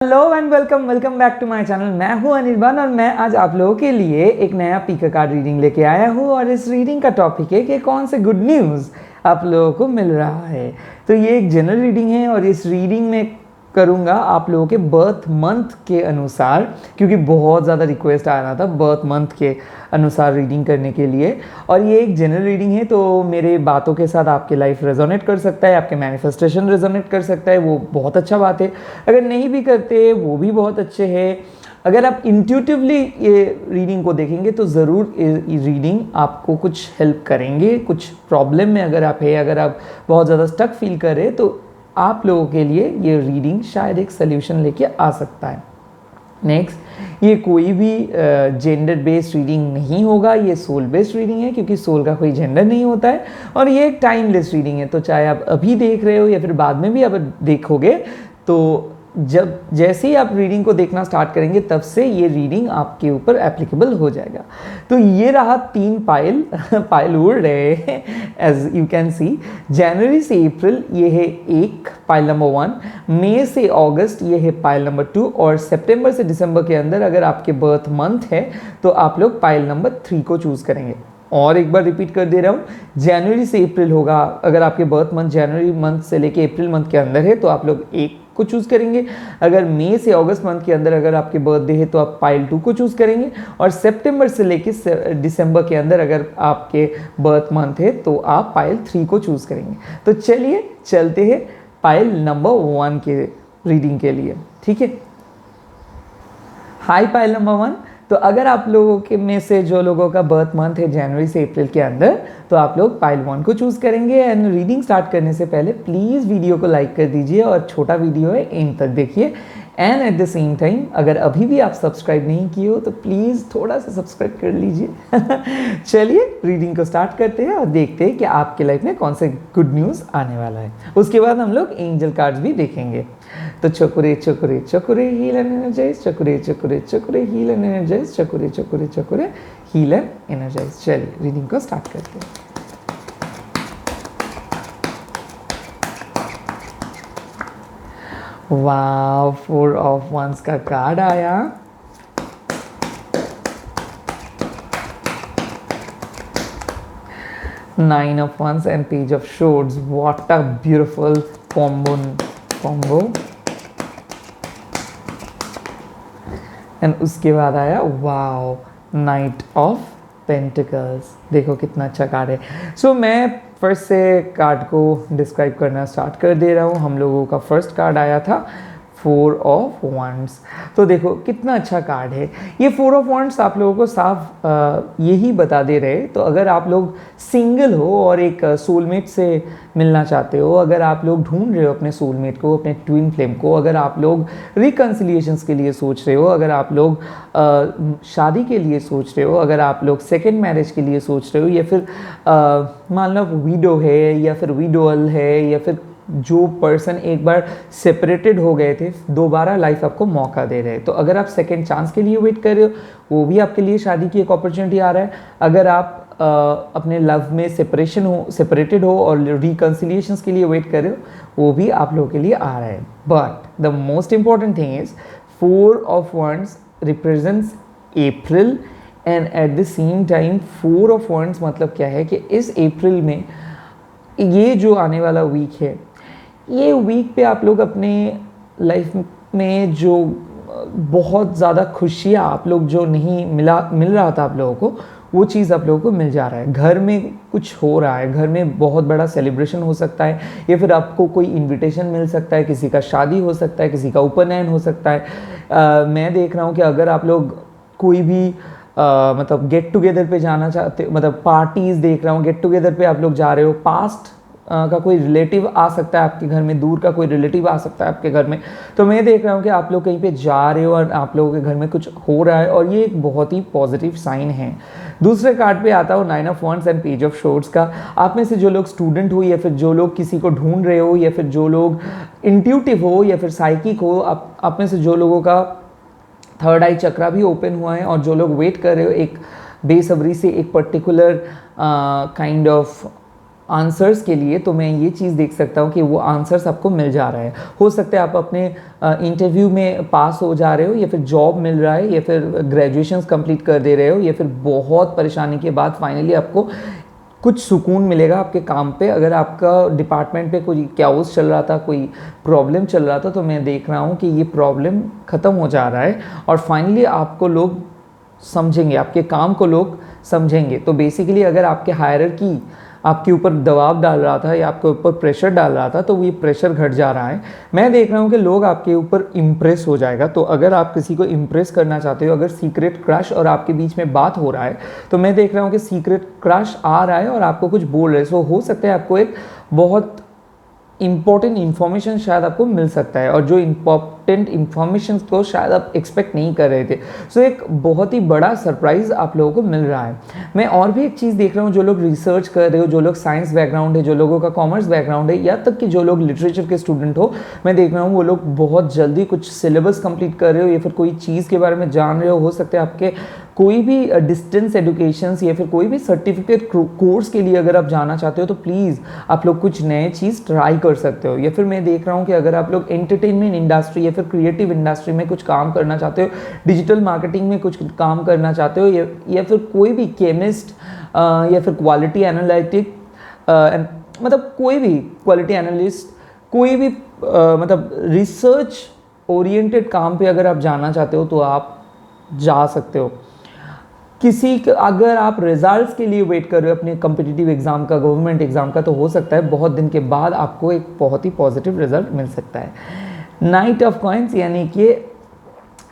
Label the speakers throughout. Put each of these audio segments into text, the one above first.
Speaker 1: Hello and welcome back to my channel. मैं हूं अनिर्बान और मैं आज आप लोगों के लिए एक नया पीकर कार्ड रीडिंग लेके आया हूं और इस रीडिंग का टॉपिक है कि कौन से गुड न्यूज़ आप लोगों को मिल रहा है। तो ये एक जनरल रीडिंग है और इस रीडिंग में करूँगा आप लोगों के बर्थ मंथ के अनुसार, क्योंकि बहुत ज़्यादा रिक्वेस्ट आ रहा था बर्थ मंथ के अनुसार रीडिंग करने के लिए। और ये एक जनरल रीडिंग है तो मेरे बातों के साथ आपके लाइफ रेजोनेट कर सकता है, आपके मैनिफेस्टेशन रेजोनेट कर सकता है, वो बहुत अच्छा बात है। अगर नहीं भी करते वो भी बहुत अच्छे है। अगर आप इंट्यूटिवली ये रीडिंग को देखेंगे तो ज़रूर ये रीडिंग आपको कुछ हेल्प करेंगे। कुछ प्रॉब्लम में अगर आप है, अगर आप बहुत ज़्यादा स्टक फील कर रहे हैं तो आप लोगों के लिए ये रीडिंग शायद एक सल्यूशन लेके आ सकता है। नेक्स्ट, ये कोई भी जेंडर बेस्ड रीडिंग नहीं होगा, ये सोल बेस्ड रीडिंग है क्योंकि सोल का कोई जेंडर नहीं होता है। और ये एक टाइमलेस रीडिंग है, तो चाहे आप अभी देख रहे हो या फिर बाद में भी आप देखोगे तो जब जैसे ही आप रीडिंग को देखना स्टार्ट करेंगे तब से ये रीडिंग आपके ऊपर एप्लीकेबल हो जाएगा। तो ये रहा 3 पाइल उड़ रहे हैं एज यू कैन सी। जनवरी से अप्रैल ये है एक पाइल नंबर 1, मई से अगस्त ये है पाइल नंबर 2 और सितंबर से दिसंबर के अंदर अगर आपके बर्थ मंथ है तो आप लोग पाइल नंबर 3 को चूज़ करेंगे। और एक बार रिपीट कर दे रहा हूँ, जनवरी से अप्रैल होगा, अगर आपके बर्थ मंथ जनवरी मंथ से लेके अप्रैल मंथ के अंदर है तो आप लोग 1 को चूज़ करेंगे। अगर मई से अगस्त मंथ के अंदर अगर आपके बर्थडे है तो आप पाइल 2 को चूज़ करेंगे। और सितंबर से लेके दिसंबर के अंदर अगर आपके बर्थ मंथ है तो आप पाइल 3 को चूज़ करेंगे। तो चलिए चलते हैं पाइल नंबर 1 के रीडिंग के लिए, ठीक है। High pile number 1। तो अगर आप लोगों के में से जो लोगों का बर्थ मंथ है जनवरी से अप्रैल के अंदर तो आप लोग पाइल 1 को चूज़ करेंगे। एंड रीडिंग स्टार्ट करने से पहले प्लीज़ वीडियो को लाइक कर दीजिए और छोटा वीडियो है एंड तक देखिए। And at the same time अगर अभी भी आप सब्सक्राइब नहीं किए हो तो प्लीज़ थोड़ा सा सब्सक्राइब कर लीजिए। चलिए रीडिंग को स्टार्ट करते हैं और देखते हैं कि आपके लाइफ में कौन से गुड न्यूज़ आने वाला है। उसके बाद हम लोग एंजल कार्ड्स भी देखेंगे। तो चकुरे चकुरे चकुरे हील एंड एनर्जाइज, चकुरे चकुरे चकुरे हील एंड एनर्जाइज, चकुरे चकुरे चकुरे हील एंड एनर्जाइज। चलिए रीडिंग को स्टार्ट करते हैं। वाव, 4 ऑफ वंस का कार्ड आया। Nine of Wands and Page of Swords. What a beautiful combo. And उसके बाद आया वाओ, नाइट ऑफ पेंटिकल्स। देखो कितना अच्छा कार्ड है। सो मैं फर्स्ट से कार्ड को डिस्क्राइब करना स्टार्ट कर दे रहा हूँ। हम लोगों का फर्स्ट कार्ड आया था 4 ऑफ वंड्स। तो देखो कितना अच्छा कार्ड है ये 4 ऑफ वंड्स। आप लोगों को साफ यही बता दे रहे। तो अगर आप लोग सिंगल हो और एक सोलमेट से मिलना चाहते हो, अगर आप लोग ढूंढ रहे हो अपने सोलमेट को, अपने ट्विन फ्लेम को, अगर आप लोग रिकन्सिलिएशंस के लिए सोच रहे हो, अगर आप लोग शादी के लिए सोच रहे हो, अगर आप लोग सेकेंड मैरिज के लिए सोच रहे हो, या फिर मान लो विडो है या फिर विडोअल है, या फिर जो पर्सन एक बार सेपरेटेड हो गए थे दोबारा लाइफ आपको मौका दे रहे हैं, तो अगर आप सेकेंड चांस के लिए वेट कर रहे हो वो भी आपके लिए शादी की एक अपॉर्चुनिटी आ रहा है। अगर आप अपने लव में सेपरेटेड हो और रिकन्सिलिएशंस के लिए वेट कर रहे हो वो भी आप लोगों के लिए आ रहा है। But the most important thing is 4 of wands represents April and at the same time 4 of wands मतलब क्या है कि इस अप्रैल में ये जो आने वाला वीक है, ये वीक पे आप लोग अपने लाइफ में जो बहुत ज़्यादा खुशियाँ आप लोग जो नहीं मिल रहा था आप लोगों को, वो चीज़ आप लोगों को मिल जा रहा है। घर में कुछ हो रहा है, घर में बहुत बड़ा सेलिब्रेशन हो सकता है, या फिर आपको कोई इनविटेशन मिल सकता है, किसी का शादी हो सकता है, किसी का उपनयन हो सकता है। मैं देख रहा हूँ कि अगर आप लोग कोई भी मतलब गेट टुगेदर पे जाना चाहते, मतलब पार्टीज़ देख रहा हूँ, गेट टुगेदर पे आप लोग जा रहे हो, पास्ट का कोई रिलेटिव आ सकता है आपके घर में, दूर का कोई रिलेटिव आ सकता है आपके घर में। तो मैं देख रहा हूँ कि आप लोग कहीं पे जा रहे हो और आप लोगों के घर में कुछ हो रहा है और ये एक बहुत ही पॉजिटिव साइन है। दूसरे कार्ड पे आता हो 9 of wands and page of shorts का। आप में से जो लोग स्टूडेंट हो, या फिर जो लोग किसी को ढूंढ रहे हो, या फिर जो लोग इंट्यूटिव हो या फिर साइकिक हो, आप में से जो लोगों का थर्ड आई चक्रा भी ओपन हुआ है और जो लोग वेट कर रहे हो एक बेसब्री से एक पर्टिकुलर काइंड ऑफ आंसर्स के लिए, तो मैं ये चीज़ देख सकता हूँ कि वो आंसर्स आपको मिल जा रहा है। हो सकता है आप अपने इंटरव्यू में पास हो जा रहे हो, या फिर जॉब मिल रहा है, या फिर ग्रेजुएशंस कंप्लीट कर दे रहे हो, या फिर बहुत परेशानी के बाद फाइनली आपको कुछ सुकून मिलेगा आपके काम पे। अगर आपका डिपार्टमेंट पे कोई क्याउस चल रहा था, कोई प्रॉब्लम चल रहा था, तो मैं देख रहा हूँ कि ये प्रॉब्लम ख़त्म हो जा रहा है और फाइनली आपको लोग समझेंगे, आपके काम को लोग समझेंगे। तो बेसिकली अगर आपके हायरार्की आपके ऊपर दबाव डाल रहा था या आपके ऊपर प्रेशर डाल रहा था, तो ये प्रेशर घट जा रहा है। मैं देख रहा हूँ कि लोग आपके ऊपर इम्प्रेस हो जाएगा। तो अगर आप किसी को इम्प्रेस करना चाहते हो, अगर सीक्रेट क्रश और आपके बीच में बात हो रहा है, तो मैं देख रहा हूँ कि सीक्रेट क्रश आ रहा है और आपको कुछ बोल रहे हैं। सो हो सकता है आपको एक बहुत इंपॉर्टेंट इन्फॉर्मेशन शायद आपको मिल सकता है, और जो इंपॉर्टेंट इन्फॉर्मेशन को शायद आप एक्सपेक्ट नहीं कर रहे थे। सो एक बहुत ही बड़ा सरप्राइज़ आप लोगों को मिल रहा है। मैं और भी एक चीज़ देख रहा हूँ, जो लोग रिसर्च कर रहे हो, जो लोग साइंस बैकग्राउंड है, जो लोगों का कॉमर्स बैकग्राउंड है, या तक कि जो लोग लिटरेचर के स्टूडेंट हो, मैं देख रहा हूँ वो लोग बहुत जल्दी कुछ सिलेबस कंप्लीट कर रहे हो, या फिर कोई चीज़ के बारे में जान रहे हो सकता है आपके कोई भी डिस्टेंस एजुकेशन या फिर कोई भी सर्टिफिकेट कोर्स के लिए अगर आप जाना चाहते हो, तो प्लीज़ आप लोग कुछ नए चीज़ ट्राई कर सकते हो। या फिर मैं देख रहा हूँ कि अगर आप लोग एंटरटेनमेंट इंडस्ट्री या फिर क्रिएटिव इंडस्ट्री में कुछ काम करना चाहते हो, डिजिटल मार्केटिंग में कुछ काम करना चाहते हो, या फिर कोई भी केमिस्ट या फिर क्वालिटी एनालिटिक मतलब कोई भी क्वालिटी एनालिस्ट, कोई भी मतलब रिसर्च ओरिएंटेड काम पे अगर आप जाना चाहते हो, तो आप जा सकते हो। अगर आप रिजल्ट्स के लिए वेट कर रहे हो अपने कम्पिटिटिव एग्जाम का, गवर्नमेंट एग्जाम का, तो हो सकता है बहुत दिन के बाद आपको एक बहुत ही पॉजिटिव रिजल्ट मिल सकता है। नाइट ऑफ कॉइंस यानी कि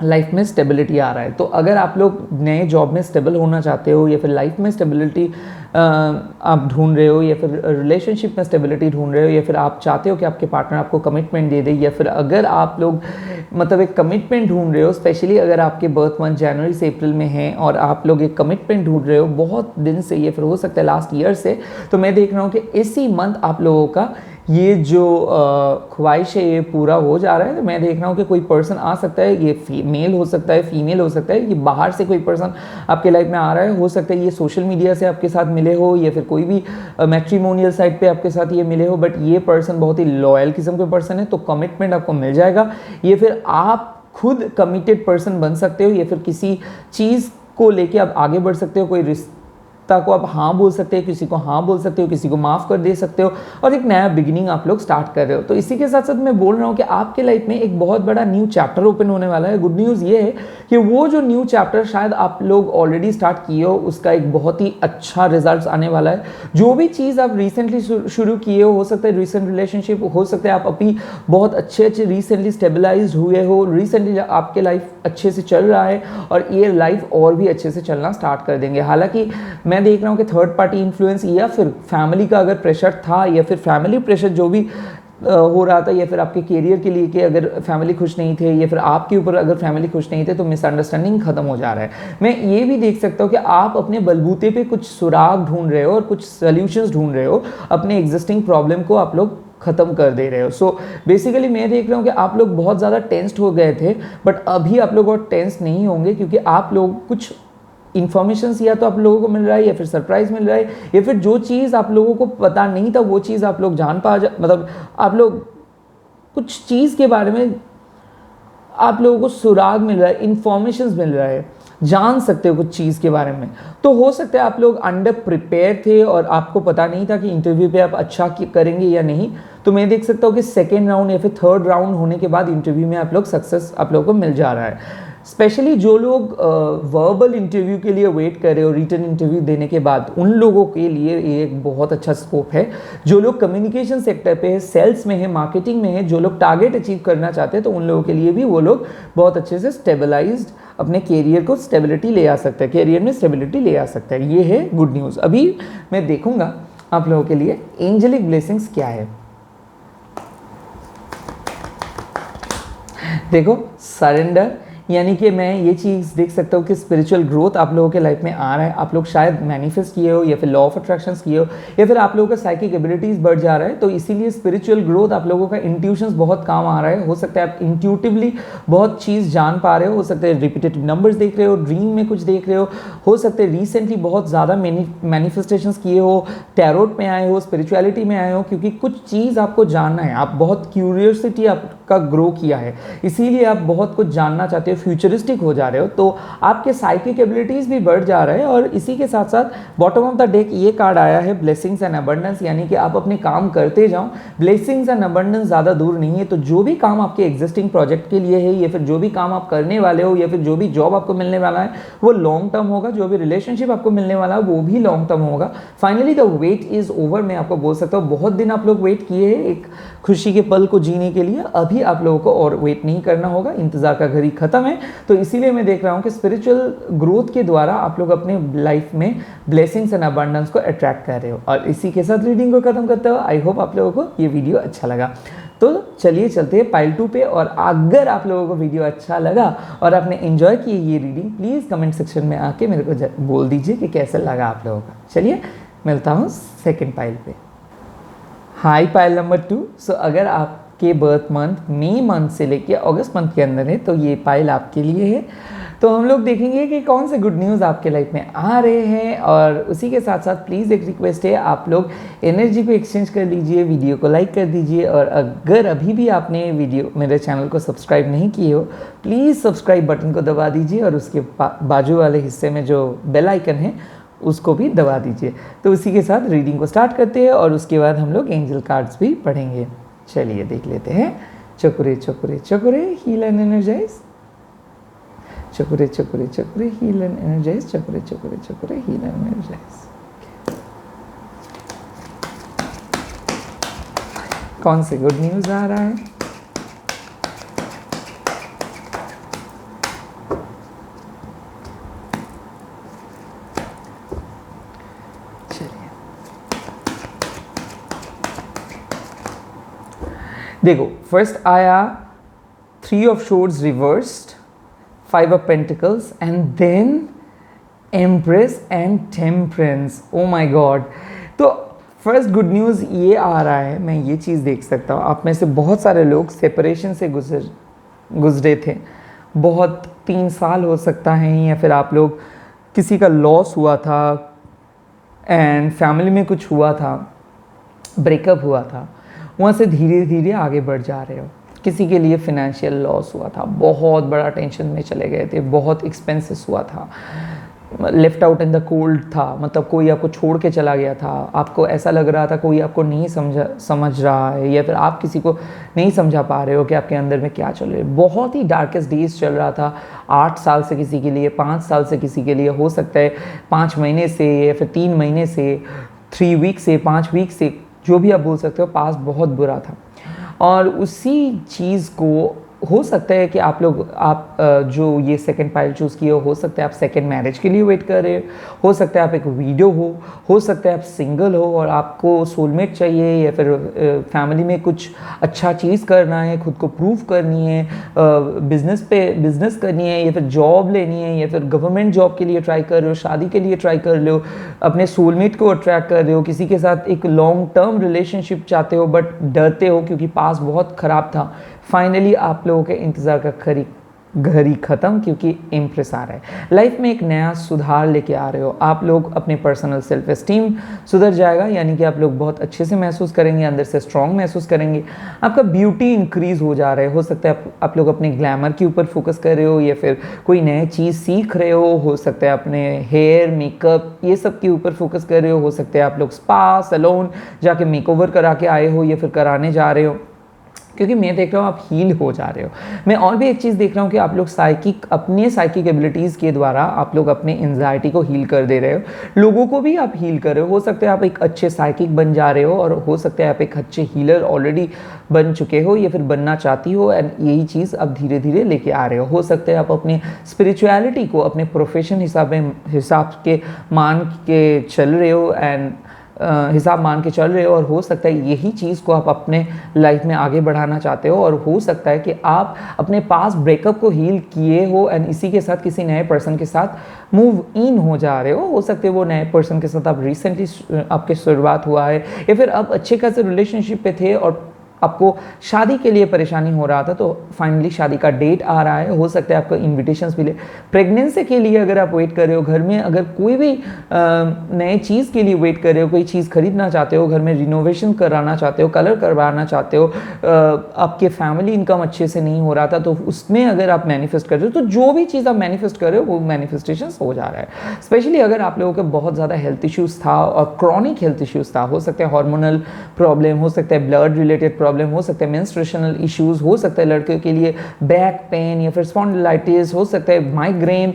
Speaker 1: लाइफ में स्टेबिलिटी आ रहा है। तो अगर आप लोग नए जॉब में स्टेबल होना चाहते हो, या फिर लाइफ में स्टेबिलिटी आप ढूंढ रहे हो, या फिर रिलेशनशिप में स्टेबिलिटी ढूंढ रहे हो, या फिर आप चाहते हो कि आपके पार्टनर आपको कमिटमेंट दे दे, या फिर अगर आप लोग मतलब एक कमिटमेंट ढूंढ रहे हो, स्पेशली अगर आपके बर्थ मंथ जनवरी से अप्रैल में है और आप लोग एक कमिटमेंट ढूंढ रहे हो बहुत दिन से, या फिर हो सकता है लास्ट ईयर से, तो मैं देख रहा हूँ कि इसी मंथ आप लोगों का ये जो ख्वाहिश है ये पूरा हो जा रहा है। तो मैं देख रहा हूँ कि कोई पर्सन आ सकता है, ये मेल हो सकता है, फीमेल हो सकता है, ये बाहर से कोई पर्सन आपके लाइफ में आ रहा है। हो सकता है ये सोशल मीडिया से आपके साथ मिले हो, या फिर कोई भी मैट्रिमोनियल साइट पे आपके साथ ये मिले हो, बट ये पर्सन बहुत ही लॉयल किस्म के पर्सन है, तो कमिटमेंट आपको मिल जाएगा। ये फिर आप खुद कमिटेड पर्सन बन सकते हो, या फिर किसी चीज़ को लेके आप आगे बढ़ सकते हो, कोई रिश्ता को आप हाँ बोल सकते हो, किसी को हाँ बोल सकते हो, किसी को माफ़ कर दे सकते हो, और एक नया बिगिनिंग आप लोग स्टार्ट कर रहे हो। तो इसी के साथ साथ मैं बोल रहा हूँ कि आपके लाइफ में एक बहुत बड़ा न्यू चैप्टर ओपन होने वाला है। गुड न्यूज़ ये है कि वो जो न्यू चैप्टर शायद आप लोग ऑलरेडी स्टार्ट किए हो, उसका एक बहुत ही अच्छा रिजल्ट आने वाला है। जो भी चीज़ आप रिसेंटली शुरू किए हो सकता है रिसेंट रिलेशनशिप, हो सकता है आप अभी बहुत अच्छे रिसेंटली स्टेबलाइज हुए हो, रिसेंटली आपके लाइफ अच्छे से चल रहा है, और ये लाइफ और भी अच्छे से चलना स्टार्ट कर देंगे। हालांकि मैं देख रहा हूँ कि थर्ड पार्टी इन्फ्लुएंस या फिर फैमिली का अगर प्रेशर था, या फिर फैमिली प्रेशर जो भी हो रहा था, या फिर आपके करियर के लिए कि अगर फैमिली खुश नहीं थे, या फिर आपके ऊपर अगर फैमिली खुश नहीं थे, तो मिसअंडरस्टैंडिंग खत्म हो जा रहा है। मैं ये भी देख सकता हूँ कि आप अपने बलबूते पे कुछ सुराग ढूंढ रहे हो और कुछ सॉल्यूशंस ढूंढ रहे हो, अपने एग्जिस्टिंग प्रॉब्लम को आप लोग खत्म कर दे रहे हो। सो बेसिकली मैं देख रहा हूँ कि आप लोग बहुत ज़्यादा टेंस्ड हो गए थे, बट अभी आप लोग और टेंस नहीं होंगे, क्योंकि आप लोग कुछ इन्फॉर्मेशन या तो आप लोगों को मिल रहा है, या फिर सरप्राइज मिल रहा है, या फिर जो चीज़ आप लोगों को पता नहीं था वो चीज़ आप लोग जान मतलब आप लोग कुछ चीज़ के बारे में आप लोगों को सुराग मिल रहा है, इन्फॉर्मेशन मिल रहा है, जान सकते हो कुछ चीज़ के बारे में। तो हो सकता है आप लोग अंडर प्रिपेयर थे और आपको पता नहीं था कि इंटरव्यू पे आप अच्छा करेंगे या नहीं। तो मैं देख सकता हूँ कि सेकेंड राउंड या फिर थर्ड राउंड होने के बाद इंटरव्यू में आप लोग सक्सेस आप लोगों को मिल जा रहा है। स्पेशली जो लोग वर्बल इंटरव्यू के लिए वेट कर रहे हो, रिटन इंटरव्यू देने के बाद, उन लोगों के लिए ये एक बहुत अच्छा स्कोप है। जो लोग कम्युनिकेशन सेक्टर पे है, सेल्स में है, मार्केटिंग में है, जो लोग टारगेट अचीव करना चाहते हैं, तो उन लोगों के लिए भी वो लोग बहुत अच्छे से स्टेबलाइज्ड अपने कैरियर को स्टेबिलिटी ले आ सकता है, कैरियर में स्टेबिलिटी ले आ सकता है। ये है गुड न्यूज़। अभी मैं देखूंगा आप लोगों के लिए एंजेलिक ब्लेसिंग्स क्या है। देखो, सरेंडर, यानी कि मैं ये चीज़ देख सकता हूँ कि स्पिरिचुअल ग्रोथ आप लोगों के लाइफ में आ रहा है। आप लोग शायद मैनिफेस्ट किए हो या फिर लॉ ऑफ अट्रैक्शंस किए हो या फिर आप लोगों का साइकिक एबिलिटीज़ बढ़ जा रहा है, तो इसीलिए स्पिरिचुअल ग्रोथ आप लोगों का इंट्यूशंस बहुत काम आ रहा है। हो सकता है आप इंट्यूटिवली बहुत चीज़ जान पा रहे हो सकता है रिपीटेटिव नंबर्स देख रहे हो, ड्रीम में कुछ देख रहे हो सकता है रिसेंटली बहुत ज़्यादा मैनिफेस्टेशंस किए हो, टैरोट में आए हो, स्पिरिचुअलिटी में आए हो, क्योंकि कुछ चीज़ आपको जानना है। आप बहुत क्यूरियोसिटी आपका ग्रो किया है, इसीलिए आप बहुत कुछ जानना चाहते हो, फ्यूचरिस्टिक हो जा रहे हो, तो आपके साइकिक एबिलिटीज़ भी बढ़ जा रहे हैं। और इसी के साथ साथ बॉटम ऑफ द डेक ये कार्ड आया है ब्लेसिंग्स एंड अबंडेंस, यानी कि आप अपने काम करते जाओ, ब्लेसिंग्स एंड अबंडेंस ज़्यादा दूर नहीं है। तो जो भी काम आपके एग्जिस्टिंग प्रोजेक्ट के लिए है या फिर जो भी काम आप करने वाले हो या फिर जो भी जॉब आपको मिलने वाला है वो लॉन्ग टर्म होगा, जो भी रिलेशनशिप आपको मिलने वाला है वो भी लॉन्ग टर्म होगा। Finally the wait is over. मैं आपको बोल सकता हूँ बहुत दिन आप लोग वेट किए हैं एक खुशी के पल को जीने के लिए, अभी आप लोगों को और वेट नहीं करना होगा, इंतजार का घड़ी खत्म है। तो इसीलिए मैं देख रहा हूँ कि स्पिरिचुअल ग्रोथ के द्वारा आप लोग अपने लाइफ में ब्लेसिंग्स एंड अबंडेंस को अट्रैक्ट कर रहे हो। और इसी के साथ रीडिंग को खत्म करते हो। आई होप आप लोगों को ये वीडियो अच्छा लगा। तो चलिए चलते हैं पाइल 2 पे। और अगर आप लोगों को वीडियो अच्छा लगा और आपने एंजॉय की ये रीडिंग, प्लीज़ कमेंट सेक्शन में आके मेरे को बोल दीजिए कि कैसा लगा आप लोगों का। चलिए मिलता हूँ सेकंड पाइल पे। High pile number 2। सो अगर आपके बर्थ मंथ मई मंथ से लेके अगस्त मंथ के अंदर है तो ये पाइल आपके लिए है। तो हम लोग देखेंगे कि कौन से गुड न्यूज़ आपके लाइफ में आ रहे हैं। और उसी के साथ साथ प्लीज़ एक रिक्वेस्ट है, आप लोग एनर्जी को एक्सचेंज कर लीजिए, वीडियो को लाइक कर दीजिए। और अगर अभी भी आपने मेरे चैनल को सब्सक्राइब नहीं किए हो, प्लीज़ सब्सक्राइब बटन को दबा दीजिए और उसके बाजू वाले हिस्से में जो बेल आइकन है उसको भी दबा दीजिए। तो उसी के साथ रीडिंग को स्टार्ट करते हैं और उसके बाद हम लोग एंजल कार्ड्स भी पढ़ेंगे। चलिए देख लेते हैं। चकुरे चकुरे चकुरे हील एंड एनर्जाइज, चकुरे चकुरे चकुरे हील एंड एनर्जाइज, चकुरे चकुरे चकुरे हील एंड एनर्जाइज। कौन से गुड न्यूज़ आ रहा है? देखो, फर्स्ट आया 3 of swords reversed, 5 of pentacles and then empress and temperance. Oh my god. तो फर्स्ट गुड न्यूज़ ये आ रहा है, मैं ये चीज़ देख सकता हूँ, आप में से बहुत सारे लोग सेपरेशन से गुजरे थे। बहुत 3 साल हो सकता है, या फिर आप लोग किसी का लॉस हुआ था एंड फैमिली में कुछ हुआ था, ब्रेकअप हुआ था, वहाँ से धीरे धीरे आगे बढ़ जा रहे हो। किसी के लिए फिनेंशियल लॉस हुआ था, बहुत बड़ा टेंशन में चले गए थे, बहुत एक्सपेंसेस हुआ था, left out in the cold था, मतलब कोई आपको छोड़ के चला गया था, आपको ऐसा लग रहा था कोई आपको नहीं समझ रहा है, या फिर आप किसी को नहीं समझा पा रहे हो कि आपके अंदर में क्या चल रहा है। बहुत ही डार्केस्ट डेज चल रहा था। 8 साल से किसी के लिए, 5 साल से किसी के लिए, हो सकता है 5 महीने से या फिर 3 महीने से, 3 वीक से, 5 वीक से, जो भी आप बोल सकते हो, पास बहुत बुरा था। और उसी चीज़ को हो सकता है कि आप जो ये सेकंड पाइल चूज़ किए हो सकता है आप सेकंड मैरिज के लिए वेट कर रहे हो सकता है आप एक वीडियो हो सकता है आप सिंगल हो और आपको सोलमेट चाहिए, या फिर फैमिली में कुछ अच्छा चीज़ करना है, खुद को प्रूव करनी है, बिजनेस करनी है, या फिर जॉब लेनी है, या फिर गवर्नमेंट जॉब के लिए ट्राई कर रहे हो, शादी के लिए ट्राई कर रहे हो, अपने सोलमेट को अट्रैक्ट कर रहे हो, किसी के साथ एक लॉन्ग टर्म रिलेशनशिप चाहते हो बट डरते हो क्योंकि पास बहुत ख़राब था। फाइनली आप लोगों के इंतज़ार का घड़ी ख़त्म, क्योंकि इम्प्रेस आ रहा है। लाइफ में एक नया सुधार लेके आ रहे हो। आप लोग अपने पर्सनल सेल्फ एस्टीम सुधर जाएगा, यानी कि आप लोग बहुत अच्छे से महसूस करेंगे, अंदर से स्ट्रॉन्ग महसूस करेंगे। आपका ब्यूटी इंक्रीज़ हो जा रहा है। हो सकता है आप लोग अपने ग्लैमर के ऊपर फोकस कर रहे हो, या फिर कोई नई चीज़ सीख रहे हो सकता है अपने हेयर, मेकअप, ये सब के ऊपर फोकस कर रहे हो सकता है आप लोग स्पा, सैलून जाके मेकओवर करा के आए हो या फिर कराने जा रहे हो, क्योंकि मैं देख रहा हूँ आप हील हो जा रहे हो। मैं और भी एक चीज़ देख रहा हूँ कि आप लोग अपने साइकिक एबिलिटीज़ के द्वारा आप लोग अपने एंजाइटी को हील कर दे रहे हो, लोगों को भी आप हील कर रहे हो सकता है आप एक अच्छे साइकिक बन जा रहे हो, और हो सकता है आप एक अच्छे हीलर ऑलरेडी बन चुके हो या फिर बनना चाहती हो, एंड यही चीज़ अब धीरे धीरे लेके आ रहे हो सकता है आप अपने स्पिरिचुअलिटी को अपने प्रोफेशन हिसाब के मान के चल रहे हो, एंड हिसाब मान के चल रहे हो और हो सकता है यही चीज़ को आप अपने लाइफ में आगे बढ़ाना चाहते हो और हो सकता है कि आप अपने पास ब्रेकअप को हील किए हो एंड इसी के साथ किसी नए पर्सन के साथ मूव इन हो जा रहे हो सकता है वो नए पर्सन के साथ आप रिसेंटली आपके शुरुआत हुआ है या फिर आप अच्छे खासे रिलेशनशिप पे थे और आपको शादी के लिए परेशानी हो रहा था तो फाइनली शादी का डेट आ रहा है, हो सकता है आपको इनविटेशंस मिले। प्रेगनेंसी के लिए अगर आप वेट कर रहे हो, घर में अगर कोई भी नए चीज़ के लिए वेट कर रहे हो, कोई चीज़ खरीदना चाहते हो, घर में रिनोवेशन कराना चाहते हो, कलर करवाना चाहते हो, आपके फैमिली इनकम अच्छे से नहीं हो रहा था तो उसमें अगर आप मैनिफेस्ट कर रहे हो तो जो भी चीज़ आप मैनिफेस्ट कर रहे हो वो मैनिफेस्टेशन हो जा रहा है। स्पेशली अगर आप लोगों के बहुत ज़्यादा हेल्थ इश्यूज़ था और क्रॉनिक हेल्थ इश्यूज़ था, हो सकता है हार्मोनल प्रॉब्लम, हो सकता है ब्लड रिलेटेड प्रॉब्लम, हो सकता है मेंस्ट्रुएशनल इश्यूज, हो सकता है लड़के के लिए बैक पेन या फिर स्पॉन्डिलाइटिस, हो सकता है माइग्रेन,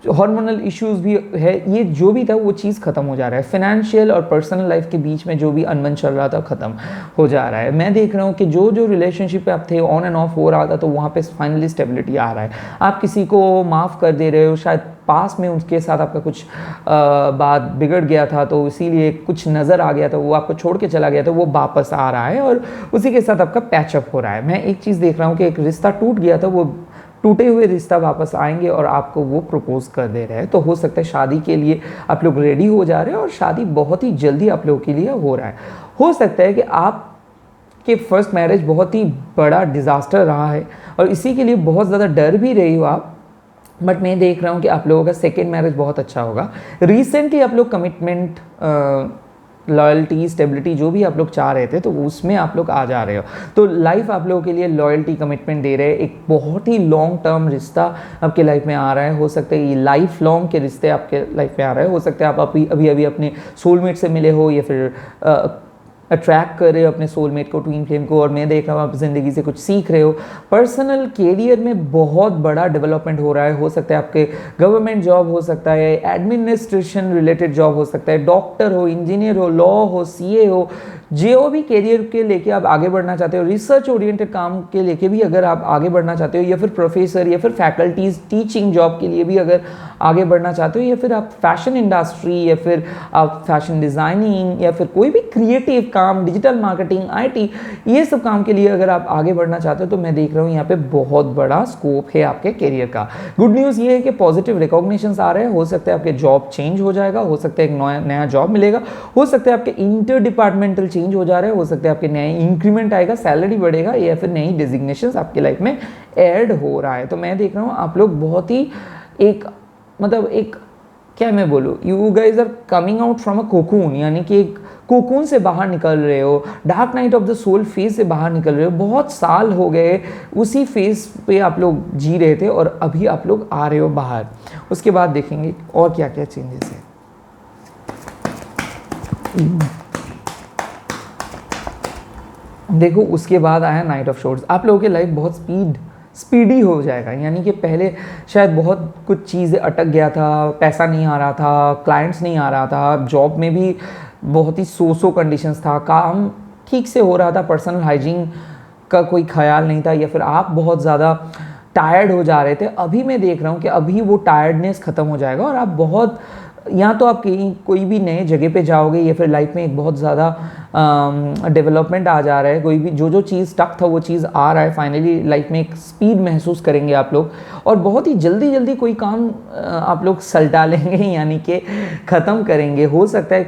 Speaker 1: हार्मोनल इश्यूज भी है, ये जो भी था वो चीज़ खत्म हो जा रहा है। फाइनेंशियल और पर्सनल लाइफ के बीच में जो भी अनबन चल रहा था खत्म हो जा रहा है। मैं देख रहा हूँ कि जो जो रिलेशनशिप पे आप थे ऑन एंड ऑफ हो रहा था तो वहाँ पे फाइनली स्टेबिलिटी आ रहा है। आप किसी को माफ़ कर दे रहे हो, शायद पास में उसके साथ आपका कुछ बात बिगड़ गया था तो इसीलिए कुछ नज़र आ गया था, वो आपको छोड़ के चला गया था, वो वापस आ रहा है और उसी के साथ आपका पैचअप हो रहा है। मैं एक चीज़ देख रहा हूँ कि एक रिश्ता टूट गया था, वो टूटे हुए रिश्ता वापस आएंगे और आपको वो प्रपोज कर दे रहे हैं। तो हो सकता है शादी के लिए आप लोग रेडी हो जा रहे हो और शादी बहुत ही जल्दी आप लोगों के लिए हो रहा है। हो सकता है कि आप कि फर्स्ट मैरिज बहुत ही बड़ा डिज़ास्टर रहा है और इसी के लिए बहुत ज़्यादा डर भी रही हो आप, बट मैं देख रहा हूँ कि आप लोगों का सेकेंड मैरिज बहुत अच्छा होगा। रिसेंटली आप लोग कमिटमेंट, लॉयल्टी, स्टेबिलिटी जो भी आप लोग चाह रहे थे तो उसमें आप लोग आ जा रहे हो। तो लाइफ आप लोगों के लिए लॉयल्टी, कमिटमेंट दे रहे हैं। एक बहुत ही लॉन्ग टर्म रिश्ता आपके लाइफ में आ रहा है। हो सकता है ये लाइफ लॉन्ग के रिश्ते आपके लाइफ में आ रहे हैं। हो सकता है आप अभी अपने सोलमेट से मिले हो या फिर अट्रैक्ट कर रहे हो अपने सोलमेट को, ट्विन फ्लेम को, और मैं देख रहा हूँ आप ज़िंदगी से कुछ सीख रहे हो। पर्सनल कैरियर में बहुत बड़ा डेवलपमेंट हो रहा है। हो सकता है आपके गवर्नमेंट जॉब हो सकता है, एडमिनिस्ट्रेशन रिलेटेड जॉब हो सकता है, डॉक्टर हो, इंजीनियर हो, लॉ हो, सीए हो, जो भी कैरियर के लेके आप आगे बढ़ना चाहते हो, रिसर्च ओरिएंटेड काम के लेके भी अगर आप आगे बढ़ना चाहते हो, या फिर प्रोफेसर या फिर फैकल्टीज टीचिंग जॉब के लिए भी अगर आगे बढ़ना चाहते हो, या फिर आप फैशन इंडस्ट्री या फिर आप फैशन डिज़ाइनिंग या फिर कोई भी क्रिएटिव काम, डिजिटल मार्केटिंग, आईटी, ये सब काम के लिए अगर आप आगे बढ़ना चाहते हो तो मैं देख रहा हूँ यहाँ पे बहुत बड़ा स्कोप है आपके कैरियर का। गुड न्यूज़ ये है कि पॉजिटिव रिकॉग्निशंस आ रहे हैं। हो सकता है आपके जॉब चेंज हो जाएगा, हो सकता है एक नया जॉब मिलेगा, हो सकता है आपके इंटर डिपार्टमेंटल चेंज हो जा रहे हैं, हो सकता है आपके नए इंक्रीमेंट आएगा, सैलरी बढ़ेगा, या फिर नई डेजिग्नेशंस आपकी लाइफ में ऐड हो रहा है। तो मैं देख रहा हूँ आप लोग बहुत ही एक क्या मैं बोलूँ, you guys are coming out from a cocoon, यानी कि एक कोकून से बाहर निकल रहे हो, dark night of the soul phase से बाहर निकल रहे हो। बहुत साल हो गए उसी फेज पे आप लोग जी रहे थे और अभी आप लोग आ रहे हो बाहर। उसके बाद देखेंगे और क्या क्या चेंजेस है। देखो उसके बाद आया नाइट ऑफ शोर्ड्स। आप लोगों की लाइफ बहुत स्पीडी हो जाएगा, यानी कि पहले शायद बहुत कुछ चीज़ें अटक गया था, पैसा नहीं आ रहा था, क्लाइंट्स नहीं आ रहा था, जॉब में भी बहुत ही सो कंडीशंस था, काम ठीक से हो रहा था, पर्सनल हाइजीन का कोई ख्याल नहीं था, या फिर आप बहुत ज़्यादा टायर्ड हो जा रहे थे। अभी मैं देख रहा हूँ कि अभी वो टायर्डनेस ख़त्म हो जाएगा और आप बहुत, या तो आप कहीं कोई भी नए जगह पे जाओगे या फिर लाइफ में एक बहुत ज़्यादा डेवलपमेंट आ जा रहा है, कोई भी जो चीज़ स्टक था वो चीज़ आ रहा है, फाइनली लाइफ में एक स्पीड महसूस करेंगे आप लोग और बहुत ही जल्दी कोई काम आप लोग सलटा लेंगे, यानी कि ख़त्म करेंगे। हो सकता है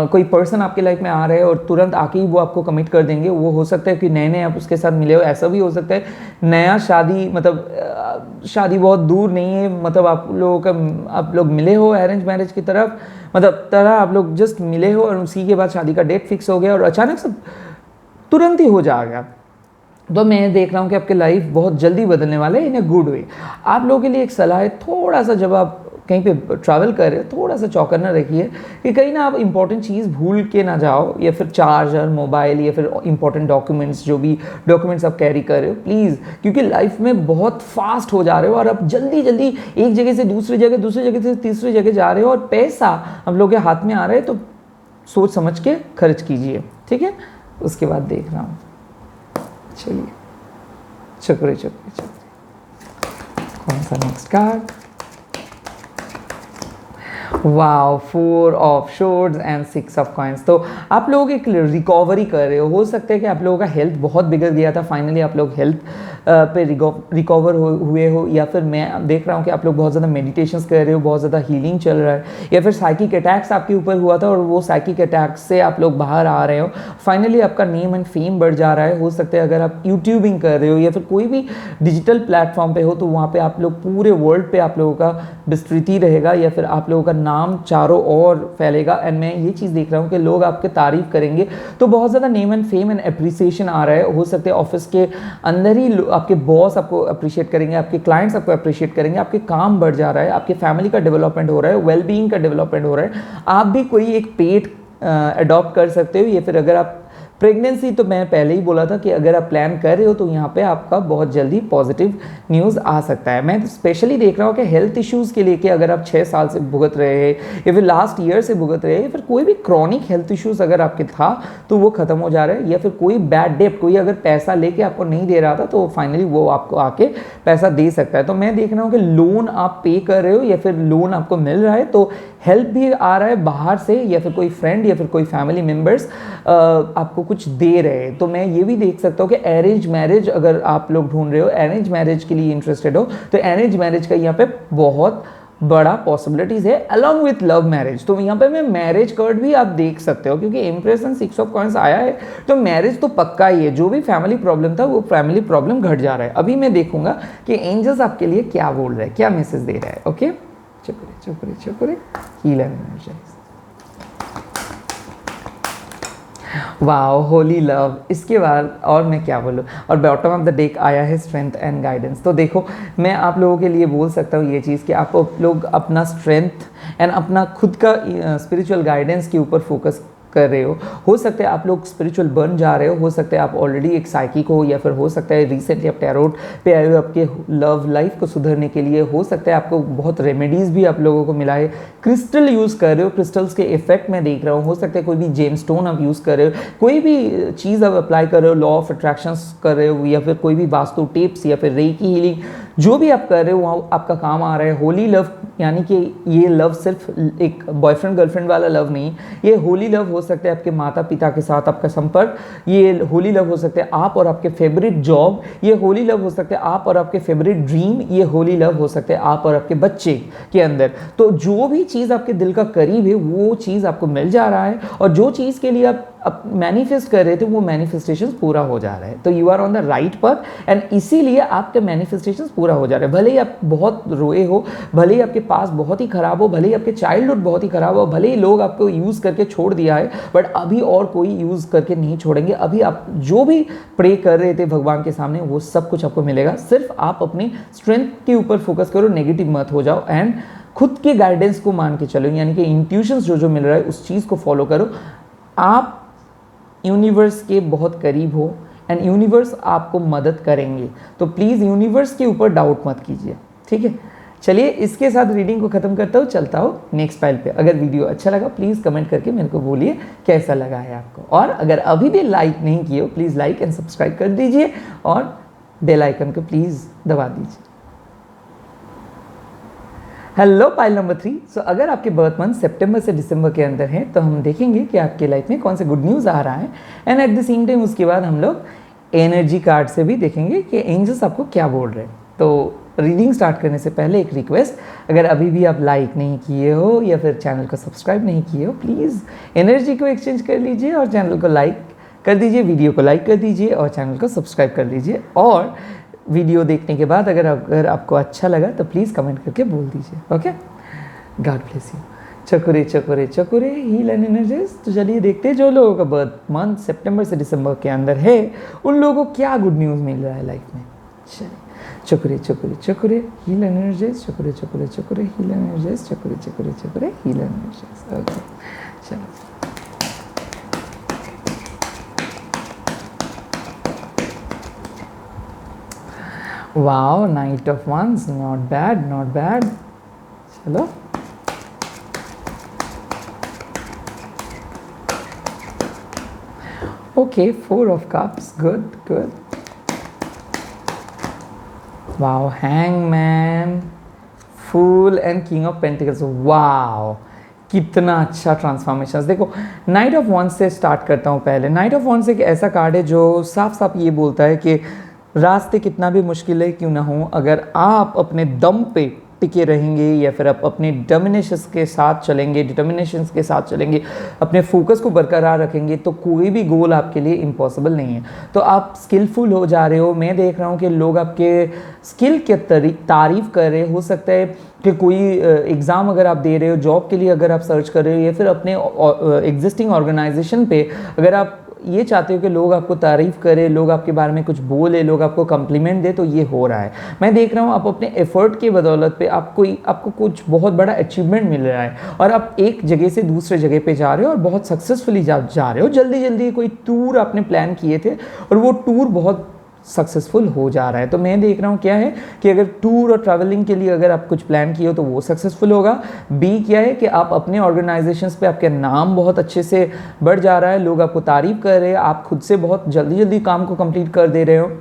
Speaker 1: कोई पर्सन आपके लाइफ में आ रहे हैं और तुरंत आके ही वो आपको कमिट कर देंगे। वो हो सकता है कि नए आप उसके साथ मिले हो, ऐसा भी हो सकता है नया शादी, मतलब शादी बहुत दूर नहीं है, मतलब आप लोग मिले हो अरेंज मैरिज की तरफ, मतलब आप लोग जस्ट मिले हो और उसी के बाद शादी का डेट फिक्स हो गया और अचानक से तुरंत ही हो जाएगा। तो मैं देख रहा हूँ कि आपकी लाइफ बहुत जल्दी बदलने वाला है इन अ गुड वे। आप लोगों के लिए एक सलाह है, थोड़ा सा जब आप कहीं पे ट्रैवल कर रहे हो थोड़ा सा चौकन्ना रखिए कि कहीं ना आप इंपॉर्टेंट चीज़ भूल के ना जाओ, या फिर चार्जर, मोबाइल, या फिर इंपॉर्टेंट डॉक्यूमेंट्स, जो भी डॉक्यूमेंट्स आप कैरी कर रहे हो प्लीज़, क्योंकि लाइफ में बहुत फास्ट हो जा रहे हो और आप जल्दी एक जगह से दूसरी जगह से तीसरी जगह जा रहे हो और पैसा हम लोग के हाथ में आ रहा है, तो सोच समझ के खर्च कीजिए, ठीक है। उसके बाद देख रहा हूँ, चलिए चक्रे कौन सा next card. Wow, 4 of swords and 6 of coins. तो आप लोग एक रिकवरी कर रहे हो सकता है कि आप लोगों का हेल्थ बहुत बिगड़ गया था, फाइनली आप लोग हेल्थ पे रिकवर हुए हो, या फिर मैं देख रहा हूँ कि आप लोग बहुत ज़्यादा मेडिटेशंस कर रहे हो, बहुत ज़्यादा हीलिंग चल रहा है, या फिर साइकिक अटैक्स आपके ऊपर हुआ था और वो साइकिक अटैक्स से आप लोग बाहर आ रहे हो, फाइनली आपका नेम एंड फेम बढ़ जा रहा है। हो सकता है अगर आप यूट्यूबिंग कर रहे हो या फिर कोई भी डिजिटल प्लेटफॉर्म पे हो तो वहाँ पे आप लोग पूरे वर्ल्ड पे आप लोगों का विस्तृति रहेगा, या फिर आप लोगों का नाम चारों ओर फैलेगा। एंड मैं ये चीज़ देख रहा हूँ कि लोग आपके तारीफ करेंगे, तो बहुत ज़्यादा name and fame and appreciation आ रहा है। हो सकता है ऑफिस के अंदर ही आपके बॉस आपको अप्रिशिएट करेंगे, आपके क्लाइंट्स आपको अप्रिशिएट करेंगे, आपके काम बढ़ जा रहा है, आपके फैमिली का डेवलपमेंट हो रहा है, वेल बीइंग का डेवलपमेंट हो रहा है। आप भी कोई एक पेट अडॉप्ट कर सकते हो, या फिर अगर आप प्रेगनेंसी, तो मैं पहले ही बोला था कि अगर आप प्लान कर रहे हो तो यहाँ पे आपका बहुत जल्दी पॉजिटिव न्यूज़ आ सकता है। मैं स्पेशली देख रहा हूँ कि हेल्थ इश्यूज़ के लिए कि अगर आप 6 साल से भुगत रहे हैं या फिर लास्ट ईयर से भुगत रहे हैं, या फिर कोई भी क्रॉनिक हेल्थ इश्यूज़ अगर आपके था तो वो ख़त्म हो जा रहा है, या फिर कोई बैड डेप्ट, कोई अगर पैसा लेके आपको नहीं दे रहा था तो फाइनली वो आपको आके पैसा दे सकता है। तो मैं देख रहा हूँ कि लोन आप पे कर रहे हो या फिर लोन आपको मिल रहा है, तो हेल्प भी आ रहा है बाहर से, या फिर कोई फ्रेंड या फिर कोई फैमिली मेम्बर्स आपको कुछ दे रहे हैं। तो मैं ये भी देख सकता हूँ कि अरेंज मैरिज अगर आप लोग ढूंढ रहे हो, अरेंज मैरिज के लिए इंटरेस्टेड हो, तो अरेंज मैरिज का यहाँ पे बहुत बड़ा पॉसिबिलिटीज है अलॉन्ग विथ लव मैरिज। तो यहाँ पे मैं मैरिज कार्ड भी आप देख सकते हो, क्योंकि इंप्रेस एंड 6 ऑफ कॉइंस आया है, तो मैरिज तो पक्का ही है। जो भी फैमिली प्रॉब्लम था वो फैमिली प्रॉब्लम घट जा रहा है। अभी मैं देखूंगा कि एंजल्स आपके लिए क्या बोल रहे हैं, क्या मैसेज दे रहा है। ओके, चुप रहे, heal and energize. Wow, holy love. इसके बाद और मैं क्या बोलूँ, और बॉटम ऑफ द डेक आया है स्ट्रेंथ एंड गाइडेंस। तो देखो, मैं आप लोगों के लिए बोल सकता हूँ ये चीज़ कि आप लोग अपना स्ट्रेंथ एंड अपना खुद का स्पिरिचुअल गाइडेंस के ऊपर फोकस कर रहे हो सकता है आप लोग स्पिरिचुअल बन जा रहे हो सकता है आप ऑलरेडी एक साइकिक हो, या फिर हो सकता है रिसेंटली आप टैरोट पे आए हो आपके लव लाइफ को सुधरने के लिए। हो सकता है आपको बहुत रेमेडीज़ भी आप लोगों को मिला है, क्रिस्टल यूज़ कर रहे हो, क्रिस्टल्स के इफेक्ट मैं देख रहा हूँ। हो सकता है कोई भी जेम स्टोन आप यूज़ कर रहे हो, कोई भी चीज़ आप अप्लाई कर रहे हो, लॉ ऑफ अट्रैक्शंस कर रहे हो, या फिर कोई भी वास्तु टिप्स या फिर रेकी हीलिंग, जो भी आप कर रहे हो वहाँ आपका काम आ रहा है। होली लव यानी कि ये लव सिर्फ एक बॉयफ्रेंड गर्लफ्रेंड वाला लव नहीं, ये होली लव हो सकता है आपके माता पिता के साथ आपका संपर्क, ये होली लव हो सकता है आप और आपके फेवरेट जॉब, ये होली लव हो सकता है आप और आपके फेवरेट ड्रीम, ये होली लव हो सकता है आप और आपके बच्चे के अंदर। तो जो भी चीज़ आपके दिल का करीब है वो चीज़ आपको मिल जा रहा है, और जो चीज़ के लिए आप मैनिफेस्ट कर रहे थे वो मैनिफेस्टेशन पूरा हो जा रहा है। तो you are on the right path, and इसीलिए आपके मैनिफेस्टेशन पूरा हो जा रहा है। भले ही आप बहुत रोए हो, भले ही आपके पास बहुत ही खराब हो, भले ही आपके चाइल्डहुड बहुत ही खराब हो, भले ही लोग आपको यूज़ करके छोड़ दिया है, बट अभी और कोई यूज़ करके नहीं छोड़ेंगे। अभी आप जो भी प्रे कर रहे थे भगवान के सामने वो सब कुछ आपको मिलेगा। सिर्फ आप अपनी स्ट्रेंथ के ऊपर फोकस करो, नेगेटिव मत हो जाओ, एंड खुद के गाइडेंस को मान के चलो, यानी कि इंट्यूशंस जो मिल रहा है उस चीज़ को फॉलो करो। आप यूनिवर्स के बहुत करीब हो, एंड यूनिवर्स आपको मदद करेंगे। तो प्लीज़ यूनिवर्स के ऊपर डाउट मत कीजिए, ठीक है। चलिए, इसके साथ रीडिंग को ख़त्म करता हूँ, चलता हूँ नेक्स्ट फाइल पे। अगर वीडियो अच्छा लगा प्लीज़ कमेंट करके मेरे को बोलिए कैसा लगा है आपको, और अगर अभी भी लाइक नहीं किए हो प्लीज़ लाइक एंड सब्सक्राइब कर दीजिए, और बेल आइकन को प्लीज़ दबा दीजिए। Hello pile number 3। सो अगर आपके बर्थ मंथ सितंबर से दिसंबर के अंदर है तो हम देखेंगे कि आपके लाइफ में कौन से गुड न्यूज़ आ रहा है, and at the same time उसके बाद हम लोग एनर्जी कार्ड से भी देखेंगे कि एंजल्स आपको क्या बोल रहे हैं। तो रीडिंग स्टार्ट करने से पहले एक रिक्वेस्ट, अगर अभी भी आप लाइक नहीं किए हो या फिर चैनल को सब्सक्राइब नहीं किए हो, प्लीज़ एनर्जी को एक्सचेंज कर लीजिए और चैनल को लाइक कर दीजिए, वीडियो को लाइक कर दीजिए और चैनल को सब्सक्राइब कर लीजिए। और वीडियो देखने के बाद अगर आपको अच्छा लगा तो प्लीज़ कमेंट करके बोल दीजिए। Okay, god bless you. चकुरे चकुरे चकुरे, हील एंड एनर्जीज। तो चलिए देखते हैं जो लोगों का बर्थ मंथ सितंबर से दिसंबर के अंदर है उन लोगों को क्या गुड न्यूज़ मिल रहा है लाइफ में। चलिए, चकुरे चकुरे चकुरे, हील एंड एनर्जीज, चकुरे चकुरे चकुरे, हील एंड एनर्जीज, चकुरे चकुरे चकुरे, हील एंड एनर्जीज। ओके, चलो। Wow, Knight of Wands, not bad, not bad. चलो, okay, 4 of Cups, good, good. Wow, Hangman, fool and king of pentacles. Wow, कितना अच्छा ट्रांसफॉर्मेशन। देखो नाइट ऑफ वॉन्ड्स से start करता हूँ पहले। नाइट ऑफ वॉन्ड्स एक ऐसा कार्ड है जो साफ साफ ये बोलता है कि रास्ते कितना भी मुश्किल है क्यों ना हो, अगर आप अपने दम पे टिके रहेंगे या फिर आप अपने डिटर्मिनेशंस के साथ चलेंगे, अपने फोकस को बरकरार रखेंगे, तो कोई भी गोल आपके लिए इम्पॉसिबल नहीं है। तो आप स्किलफुल हो जा रहे हो। मैं देख रहा हूँ कि लोग आपके स्किल के तारीफ़ कर रहे हो सकता है कि कोई एग्ज़ाम अगर आप दे रहे हो, जॉब के लिए अगर आप सर्च कर रहे हो, या फिर अपने एग्जिस्टिंग ऑर्गेनाइजेशन पे अगर आप ये चाहते हो कि लोग आपको तारीफ़ करें, लोग आपके बारे में कुछ बोले, लोग आपको कम्प्लीमेंट दे, तो ये हो रहा है। मैं देख रहा हूँ आप अपने एफर्ट की बदौलत पे आपको कुछ बहुत बड़ा अचीवमेंट मिल रहा है और आप एक जगह से दूसरे जगह पे जा रहे हो और बहुत सक्सेसफुली जा रहे हो। जल्दी जल्दी कोई टूर आपने प्लान किए थे और वो टूर बहुत सक्सेसफुल हो जा रहा है। तो मैं देख रहा हूँ क्या है कि अगर टूर और ट्रैवलिंग के लिए अगर आप कुछ प्लान किए हो तो वो सक्सेसफुल होगा। बी क्या है कि आप अपने ऑर्गेनाइजेशंस पे आपके नाम बहुत अच्छे से बढ़ जा रहा है, लोग आपको तारीफ कर रहे हैं, आप खुद से बहुत जल्दी जल्दी काम को कंप्लीट कर दे रहे हो।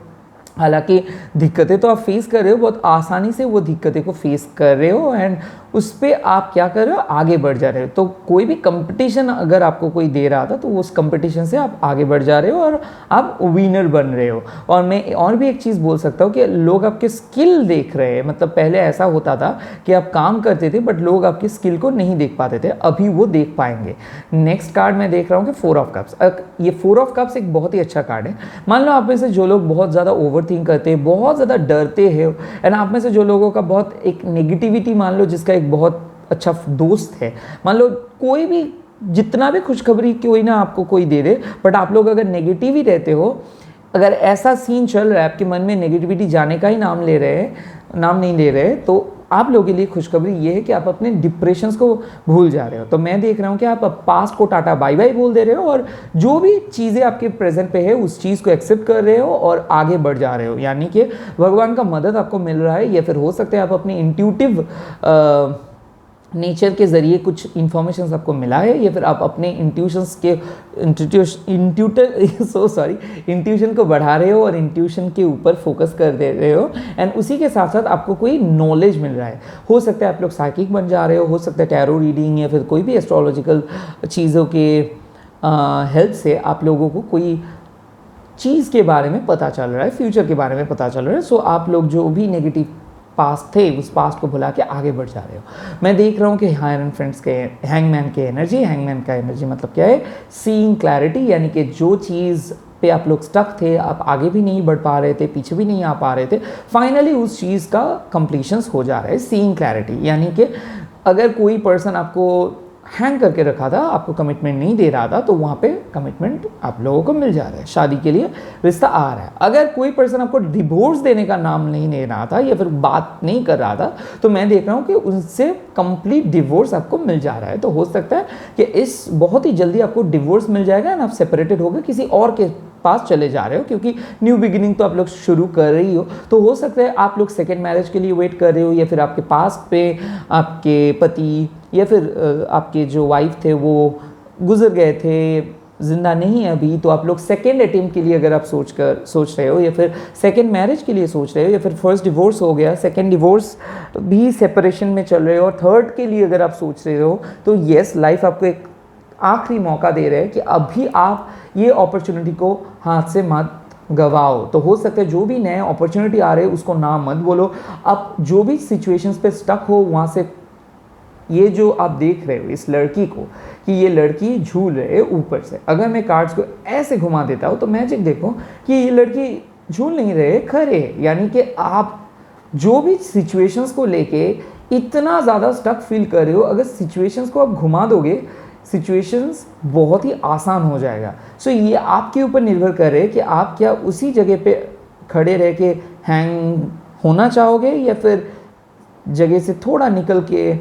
Speaker 1: हालांकि दिक्कतें तो आप फेस कर रहे हो, बहुत आसानी से वो दिक्कतें को फेस कर रहे हो एंड उस पर आप क्या कर रहे हो, आगे बढ़ जा रहे हो। तो कोई भी कंपटीशन अगर आपको कोई दे रहा था तो उस कंपटीशन से आप आगे बढ़ जा रहे हो और आप विनर बन रहे हो। और मैं और भी एक चीज़ बोल सकता हूँ कि लोग आपके स्किल देख रहे हैं। मतलब पहले ऐसा होता था कि आप काम करते थे बट लोग आपकी स्किल को नहीं देख पाते थे, अभी वो देख पाएंगे। नेक्स्ट कार्ड मैं देख रहा हूँ कि 4 ऑफ कप्स। ये 4 ऑफ कप्स एक बहुत ही अच्छा कार्ड है। मान लो आप में से जो लोग बहुत ज़्यादा ओवर थिंक करते हैं, बहुत ज़्यादा डरते हैं, एंड आप में से जो लोगों का बहुत एक नेगेटिविटी, मान लो जिसका एक बहुत अच्छा दोस्त है, मान लो कोई भी जितना भी खुशखबरी कोई ना आपको कोई दे दे, बट आप लोग अगर नेगेटिव ही रहते हो, अगर ऐसा सीन चल रहा है आपके मन में नेगेटिविटी जाने का ही नाम नहीं ले रहे, तो आप लोगों के लिए खुशखबरी ये है कि आप अपने डिप्रेशंस को भूल जा रहे हो। तो मैं देख रहा हूँ कि आप पास्ट को टाटा बाय बाय बोल दे रहे हो और जो भी चीज़ें आपके प्रेजेंट पे है उस चीज़ को एक्सेप्ट कर रहे हो और आगे बढ़ जा रहे हो। यानी कि भगवान का मदद आपको मिल रहा है, या फिर हो सकता है आप अपनी इंट्यूटिव नेचर के ज़रिए कुछ इन्फॉर्मेशन आपको मिला है, या फिर आप अपने इंट्यूशन को बढ़ा रहे हो और इंट्यूशन के ऊपर फोकस कर दे रहे हो एंड उसी के साथ साथ आपको कोई नॉलेज मिल रहा है। हो सकता है आप लोग साइकिक बन जा रहे हो सकता है टैरो रीडिंग या फिर कोई भी एस्ट्रोलॉजिकल चीज़ों के हेल्प से आप लोगों को कोई चीज़ के बारे में पता चल रहा है, फ्यूचर के बारे में पता चल रहा है। सो आप लोग जो भी नेगेटिव पास्ट थे उस पास्ट को भुला के आगे बढ़ जा रहे हो। मैं देख रहा हूँ कि हायर फ्रेंड्स के हैंगमैन का एनर्जी मतलब क्या है, सीइंग क्लैरिटी, यानी कि जो चीज़ पे आप लोग स्टक थे, आप आगे भी नहीं बढ़ पा रहे थे, पीछे भी नहीं आ पा रहे थे, फाइनली उस चीज़ का कंप्लीशंस हो जा रहा है। सीइंग क्लैरिटी यानी कि अगर कोई पर्सन आपको हैंग करके रखा था, आपको कमिटमेंट नहीं दे रहा था, तो वहाँ पे कमिटमेंट आप लोगों को मिल जा रहा है, शादी के लिए रिश्ता आ रहा है। अगर कोई पर्सन आपको डिवोर्स देने का नाम नहीं ले रहा था या फिर बात नहीं कर रहा था, तो मैं देख रहा हूँ कि उनसे कंप्लीट डिवोर्स आपको मिल जा रहा है। तो हो सकता है कि इस बहुत ही जल्दी आपको डिवोर्स मिल जाएगा एंड आप सेपरेटेड होकर किसी और के पास चले जा रहे हो, क्योंकि न्यू बिगिनिंग तो आप लोग शुरू कर रही हो। तो हो सकता है आप लोग सेकेंड मैरिज के लिए वेट कर रहे हो, या फिर आपके पास पे आपके पति या फिर आपके जो वाइफ थे वो गुजर गए थे, जिंदा नहीं है अभी, तो आप लोग सेकेंड अटेम्प्ट के लिए अगर आप सोच रहे हो, या फिर सेकेंड मैरिज के लिए सोच रहे हो, या फिर फर्स्ट डिवोर्स हो गया, सेकेंड डिवोर्स भी सेपरेशन में चल रहे हो और थर्ड के लिए अगर आप सोच रहे हो, तो येस, लाइफ आपको एक आखिरी मौका दे रहे हैं कि अभी आप ये अपॉर्चुनिटी को हाथ से मत गवाओ। तो हो सकता है जो भी नए अपॉर्चुनिटी आ रहे हैं उसको ना मत बोलो। आप जो भी सिचुएशंस पे स्टक हो वहाँ से, ये जो आप देख रहे हो इस लड़की को कि ये लड़की झूल रहे है ऊपर से, अगर मैं कार्ड्स को ऐसे घुमा देता हूँ तो मैजिक देखो कि ये लड़की झूल नहीं रहे, खड़े है। यानी कि आप जो भी सिचुएशंस को लेके इतना ज़्यादा स्टक फील कर रहे हो, अगर सिचुएशंस को आप घुमा दोगे, सिचुएशंस बहुत ही आसान हो जाएगा। सो ये आपके ऊपर निर्भर कर रहे हैं कि आप क्या उसी जगह पे खड़े रह के हैंग होना चाहोगे, या फिर जगह से थोड़ा निकल के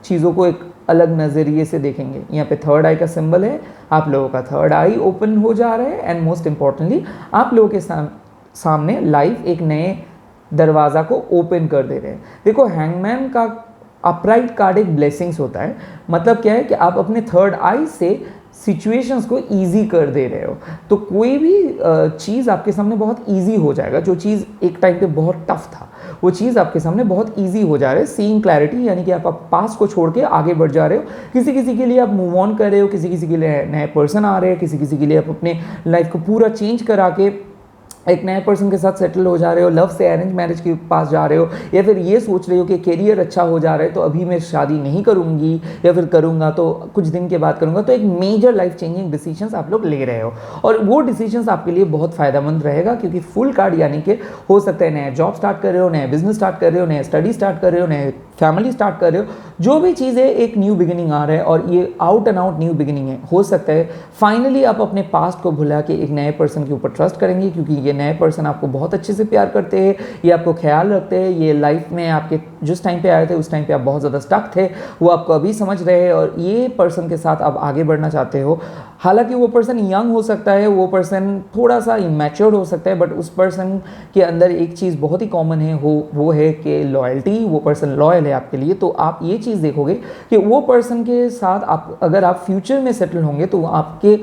Speaker 1: चीज़ों को एक अलग नज़रिए से देखेंगे। यहाँ पे थर्ड आई का सिंबल है, आप लोगों का थर्ड आई ओपन हो जा रहा है एंड मोस्ट इम्पॉर्टेंटली आप लोगों के सामने लाइफ एक नए दरवाज़ा को ओपन कर दे रहे हैं। देखो हैंगमैन का अपराइट कार्ड एक ब्लेसिंग्स होता है। मतलब क्या है कि आप अपने थर्ड आई से सिचुएशंस को ईजी कर दे रहे हो। तो कोई भी चीज़ आपके सामने बहुत ईजी हो जाएगा। जो चीज़ एक टाइम पे बहुत टफ था वो चीज़ आपके सामने बहुत ईजी हो जा रहा है। सीइंग क्लैरिटी, यानी कि आप पास को छोड़ के आगे बढ़ जा रहे हो। किसी किसी के लिए आप मूव ऑन कर रहे हो, किसी किसी के लिए नए पर्सन आ रहे हैं, किसी किसी के लिए आप अपने लाइफ को पूरा चेंज करा के एक नए पर्सन के साथ सेटल हो जा रहे हो। लव से अरेंज मैरिज के पास जा रहे हो, या फिर ये सोच रहे हो कि करियर अच्छा हो जा रहा है तो अभी मैं शादी नहीं करूंगी, या फिर करूंगा तो कुछ दिन के बाद करूंगा। तो एक मेजर लाइफ चेंजिंग डिसीजंस आप लोग ले रहे हो, और वो डिसीजंस आपके लिए बहुत फायदेमंद रहेगा, क्योंकि फुल कार्ड यानी कि हो सकता है नया जॉब स्टार्ट कर रहे हो, नया बिजनेस स्टार्ट कर रहे हो, नया स्टडी स्टार्ट कर रहे हो, नए फैमिली स्टार्ट कर रहे हो। जो भी चीज़ है एक न्यू बिगिनिंग आ रहा है, और ये out and out new beginning है। हो सकता है फाइनली आप अपने पास्ट को भुला के एक नए पर्सन के ऊपर ट्रस्ट करेंगे, क्योंकि ये नए पर्सन आपको बहुत अच्छे से प्यार करते हैं, ये आपको ख्याल रखते हैं, ये लाइफ में आपके जिस टाइम पे आए थे उस टाइम पे आप बहुत ज़्यादा स्टक थे, वो आपको अभी समझ रहे हैं, और ये पर्सन के साथ आप आगे बढ़ना चाहते हो। हालांकि वो पर्सन यंग हो सकता है, वो पर्सन थोड़ा सा इमैच्योर्ड हो सकता है, बट उस पर्सन के अंदर एक चीज़ बहुत ही कॉमन है, वो है कि लॉयल्टी। वो पर्सन लॉयल है आपके लिए। तो आप ये चीज़ देखोगे कि वो पर्सन के साथ आप अगर आप फ्यूचर में सेटल होंगे तो आपके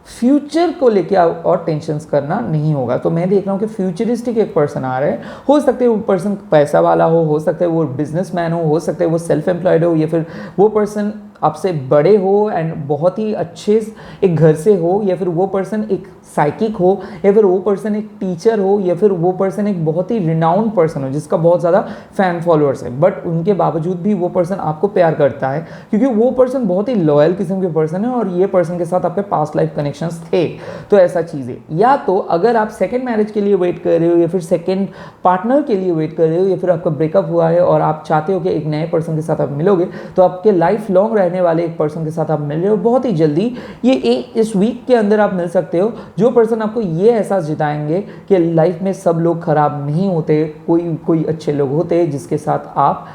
Speaker 1: फ्यूचर को लेके और टेंशन्स करना नहीं होगा। तो मैं देख रहा हूँ कि फ्यूचरिस्टिक एक पर्सन आ रहा है। हो सकता है वो पर्सन पैसा वाला हो सकता है वो बिजनेसमैन हो सकता है वो सेल्फ एम्प्लॉयड हो, या फिर वो पर्सन आपसे बड़े हो एंड बहुत ही अच्छे एक घर से हो, या फिर वो पर्सन एक साइकिक हो, या फिर वो पर्सन एक टीचर हो, या फिर वो पर्सन एक बहुत ही रिनाउंड पर्सन हो जिसका बहुत ज़्यादा फैन फॉलोअर्स है। बट उनके बावजूद भी वो पर्सन आपको प्यार करता है, क्योंकि वो पर्सन बहुत ही लॉयल किस्म के पर्सन है, और ये पर्सन के साथ आपके पास्ट लाइफ कनेक्शंस थे। तो ऐसा चीज़ है। या तो अगर आप सेकेंड मैरिज के लिए वेट कर रहे हो, या फिर सेकेंड पार्टनर के लिए वेट कर रहे हो, या फिर आपका ब्रेकअप हुआ है और आप चाहते हो कि एक नए पर्सन के साथ आप मिलोगे, तो आपके लाइफ लॉन्ग रहने वाले एक पर्सन के साथ आप मिल रहे हो बहुत ही जल्दी। ये इस वीक के अंदर आप मिल सकते हो। जो पर्सन आपको ये एहसास जिताएंगे कि लाइफ में सब लोग खराब नहीं होते, कोई अच्छे लोग होते हैं जिसके साथ आप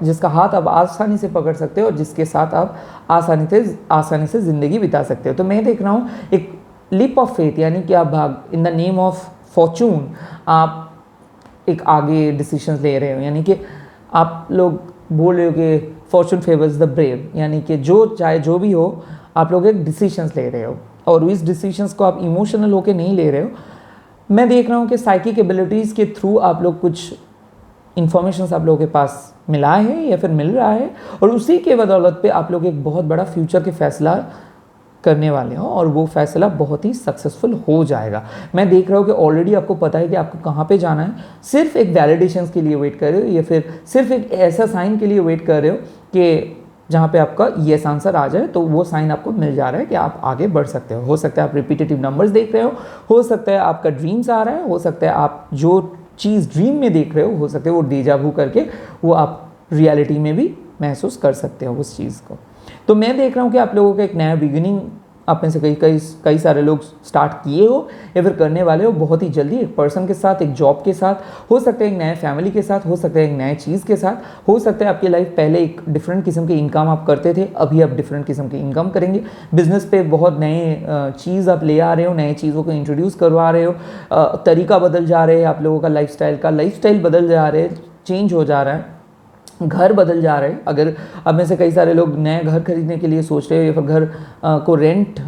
Speaker 1: जिसका हाथ आप आसानी से पकड़ सकते हो, और जिसके साथ आप आसानी से ज़िंदगी बिता सकते हो। तो मैं देख रहा हूँ एक लीप ऑफ फेथ, यानी कि आप in the name of Fortune आप एक आगे डिसीजंस ले रहे हो। यानी कि आप लोग बोल रहे हो कि फॉर्चून फेवर्स द ब्रेव, यानी कि जो चाहे जो भी हो आप लोग एक डिसीजंस ले रहे हो, और इस डिसीजंस को आप इमोशनल होके नहीं ले रहे हो। मैं देख रहा हूँ कि साइकिक एबिलिटीज़ के थ्रू आप लोग कुछ इन्फॉर्मेशन आप लोगों के पास मिला है या फिर मिल रहा है, और उसी के बदौलत पे आप लोग एक बहुत बड़ा फ्यूचर के फैसला करने वाले हो, और वो फैसला बहुत ही सक्सेसफुल हो जाएगा। मैं देख रहा हूँ कि ऑलरेडी आपको पता है कि आपको कहाँ पे जाना है। सिर्फ एक वैलिडेशंस के लिए वेट कर रहे हो, या फिर सिर्फ एक ऐसा साइन के लिए वेट कर रहे हो कि जहाँ पे आपका येस आंसर आ जाए, तो वो साइन आपको मिल जा रहा है कि आप आगे बढ़ सकते हो सकता है आप रिपीटेटिव नंबर्स देख रहे हो सकता है आपका ड्रीम्स आ रहा है, हो सकता है आप जो चीज़ ड्रीम में देख रहे हो सकता है वो डेजा वू करके वो आप रियलिटी में भी महसूस कर सकते हो उस चीज़ को। तो मैं देख रहा हूँ कि आप लोगों का एक नया बिगिनिंग आप में से कई सारे लोग स्टार्ट किए हो या फिर करने वाले हो बहुत ही जल्दी, एक पर्सन के साथ, एक जॉब के साथ, हो सकता है एक नए फैमिली के साथ, हो सकता है एक नए चीज़ के साथ, हो सकता है आपकी लाइफ पहले एक डिफरेंट किस्म की इनकम आप करते थे, अभी आप डिफरेंट किस्म की इनकम करेंगे। बिजनेस पे बहुत नए चीज़ आप ले आ रहे हो, नए चीज़ों को इंट्रोड्यूस करवा रहे हो, तरीका बदल जा रहे हैं आप लोगों का, लाइफस्टाइल बदल जा रहे हैं, चेंज हो जा रहा है, घर बदल जा रहे हैं। अगर अब में से कई सारे लोग नए घर खरीदने के लिए सोच रहे हो, या फिर घर को रेंट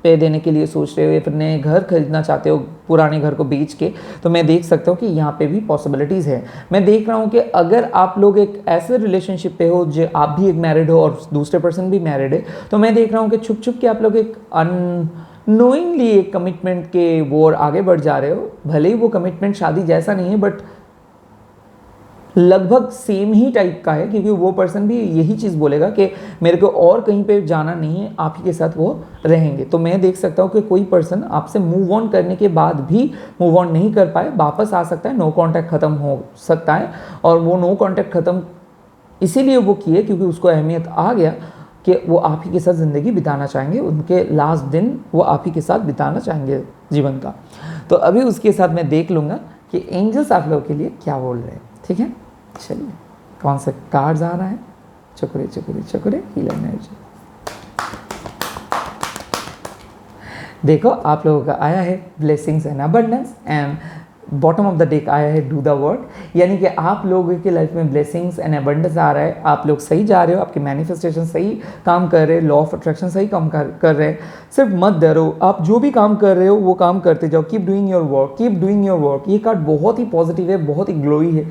Speaker 1: पे देने के लिए सोच रहे हो, या फिर नए घर खरीदना चाहते हो पुराने घर को बेच के, तो मैं देख सकता हूँ कि यहाँ पे भी पॉसिबिलिटीज़ है। मैं देख रहा हूँ कि अगर आप लोग एक ऐसे रिलेशनशिप पे हो जो आप भी एक मैरिड हो और दूसरे पर्सन भी मैरिड है, तो मैं देख रहा हूँ कि छुप छुप के आप लोग एक अननोइंगली एक कमिटमेंट के वो आगे बढ़ जा रहे हो। भले ही वो कमिटमेंट शादी जैसा नहीं है, बट लगभग सेम ही टाइप का है, क्योंकि वो पर्सन भी यही चीज़ बोलेगा कि मेरे को और कहीं पे जाना नहीं है, आप ही के साथ वो रहेंगे। तो मैं देख सकता हूँ कि कोई पर्सन आपसे मूव ऑन करने के बाद भी मूव ऑन नहीं कर पाए, वापस आ सकता है, नो कांटेक्ट ख़त्म हो सकता है। और वो नो कांटेक्ट ख़त्म इसीलिए वो किए क्योंकि उसको अहमियत आ गया कि वो आप ही के साथ ज़िंदगी बिताना चाहेंगे, उनके लास्ट दिन वो आप ही के साथ बिताना चाहेंगे जीवन का। तो अभी उसके साथ मैं देख लूँगा कि एंजल्स आप लोगों के लिए क्या बोल रहे हैं। ठीक है, चलिए कौन सा कार्ड्स आ रहा है। चुकरे चुकरे चुकरे हीलर एनर्जी। देखो आप लोगों का आया है blessings and abundance, and bottom of the deck आया है डू द वर्क, यानी कि आप लोगों की लाइफ में ब्लेसिंग्स एंड अबंडेंस आ रहा है, आप लोग सही जा रहे हो, आपके मैनिफेस्टेशन सही काम कर रहे हैं, लॉ ऑफ अट्रैक्शन सही काम कर रहे हैं। सिर्फ मत डरो, आप जो भी काम कर रहे हो वो काम करते जाओ, keep doing your work, keep doing your work. ये कार्ड बहुत ही पॉजिटिव है, बहुत ही ग्लोई है,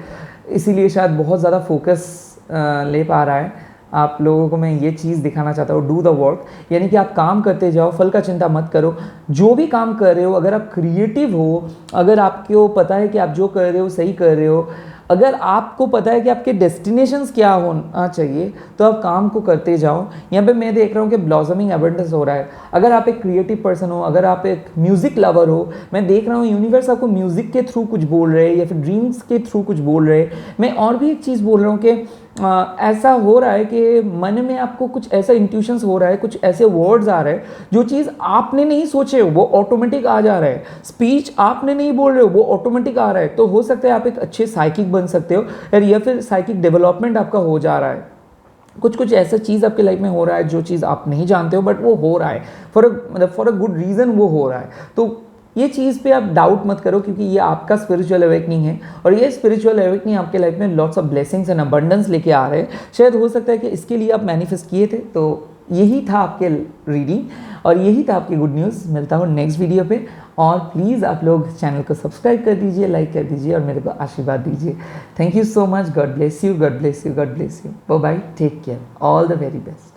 Speaker 1: इसीलिए शायद बहुत ज़्यादा फोकस ले पा रहा है। आप लोगों को मैं ये चीज़ दिखाना चाहता हूँ, डू द वर्क, यानी कि आप काम करते जाओ, फल का चिंता मत करो। जो भी काम कर रहे हो, अगर आप क्रिएटिव हो, अगर आपको पता है कि आप जो कर रहे हो सही कर रहे हो, अगर आपको पता है कि आपके डेस्टिनेशंस क्या होना चाहिए, तो आप काम को करते जाओ। यहाँ पे मैं देख रहा हूँ कि ब्लॉसमिंग एबंडेंस हो रहा है। अगर आप एक क्रिएटिव पर्सन हो, अगर आप एक म्यूज़िक लवर हो, मैं देख रहा हूँ यूनिवर्स आपको म्यूज़िक के थ्रू कुछ बोल रहे हैं या फिर ड्रीम्स के थ्रू कुछ बोल रहे हैं। मैं और भी एक चीज़ बोल रहा हूँ कि ऐसा हो रहा है कि मन में आपको कुछ ऐसा इंट्यूशंस हो रहा है, कुछ ऐसे वर्ड्स आ रहे हैं जो चीज़ आपने नहीं सोचे हो वो ऑटोमेटिक आ जा रहा है। स्पीच आपने नहीं बोल रहे हो वो ऑटोमेटिक आ रहा है। तो हो सकता है आप एक अच्छे साइकिक बन सकते हो, या फिर साइकिक डेवलपमेंट आपका हो जा रहा है। कुछ ऐसा चीज़ आपके लाइफ में हो रहा है जो चीज़ आप नहीं जानते हो, बट वो हो रहा है फॉर अ गुड रीज़न वो हो रहा है। तो ये चीज़ पे आप डाउट मत करो, क्योंकि ये आपका स्पिरिचुअल अवेकनिंग है, और ये स्पिरिचुअल अवेकनिंग आपके लाइफ में lots of blessings and abundance लेके आ रहे हैं। शायद हो सकता है कि इसके लिए आप मैनिफेस्ट किए थे। तो यही था आपके रीडिंग और यही था आपकी गुड न्यूज़। मिलता हूँ नेक्स्ट वीडियो पे, और प्लीज़ आप लोग चैनल को सब्सक्राइब कर दीजिए, लाइक कर दीजिए और मेरे को आशीर्वाद दीजिए। Thank you so much. God bless you, God bless you, God bless you. Bye bye, take care, all the very best.